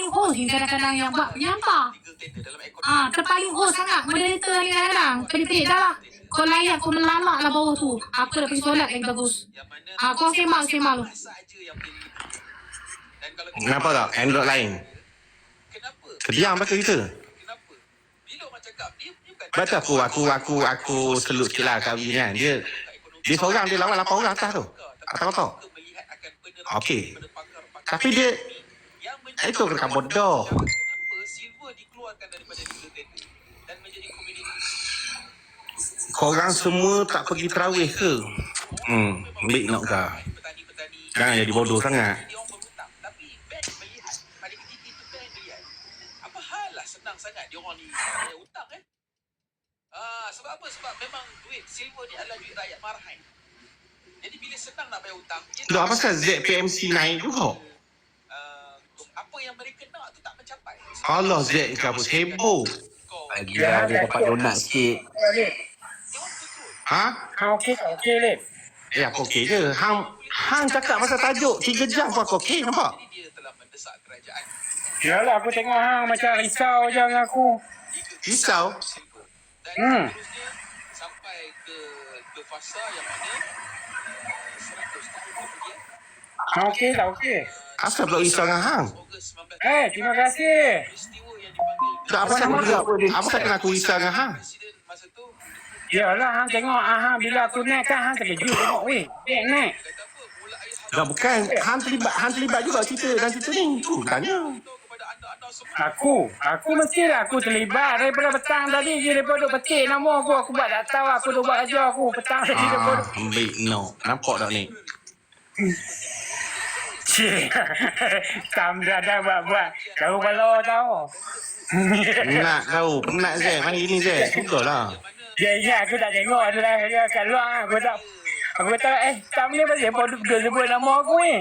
terpaling host ni kadang-kadang yang buat menyampah. Terpaling host sangat. Moderator ni kadang-kadang pelik-pelik dah lah. Kau layak, kau melamak lah bawah tu. Aku dah pergi solat lagi bagus. Kau semak lu. Kenapa tak? Android lain. Kediam pasal kita. Baca aku selut sikit lah kat Win kan. Dia seorang, dia lawan 8 orang atas tu. Atas kau. Okey. Tapi dia itu kena bodoh. Korang semua tak pergi terawih ke? Baik nak kah? Jangan jadi bodoh sangat. Apa hal lah senang sangat dia orang ni bayar hutang kan? Sebab apa? Sebab memang duit silver ni adalah duit rakyat marahan. Jadi bila senang nak bayar hutang, Loh, apa pasal ZPMC naik juga? Apa yang mereka nak tu tak mencapai. Allah, Z kabut heboh. Lagi lah dia dapat donat sikit. Ha? Okey Lip. Aku okey je. Hang cakap pasal tajuk 3 jam pun aku okey, nampak? Jadi dia telah mendesak kerajaan. Yalah aku tengok hang macam risau je dengan aku. Risau? Dan terusnya sampai ke fasa yang mana 100 tahun kemudian. Hang okey tak okey? Asal pula risau dengan hang? Ogos 19 Terima kasih. peristiwa yang dipanggil Tak, apa saya kena aku risau dengan hang? presiden masa tu. Yalah hang tengok hang bila aku naik kan hang terkejut tengok weh. Naik. Kata apa? Mula ayah Tak, bukan. Hang terlibat juga cerita dan cerita ni. Tu tanya. beritahu kepada anda-anda semua. Aku mestilah aku terlibat daripada petang tadi je daripada duk petik nama aku buat tak tahu aku duk buat kerja aku petang tadi daripada Ambil no. Nampak tak ni? Cik, kam dah buat. Tahu balok tahu. Penat Zek. Mari ni Zek. Sudahlah. Ya, aku tak tengok dia kat luar. Aku tahu tam ni pasal apa duk sebut nama aku ni.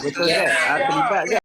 Betul je. Terlibat je.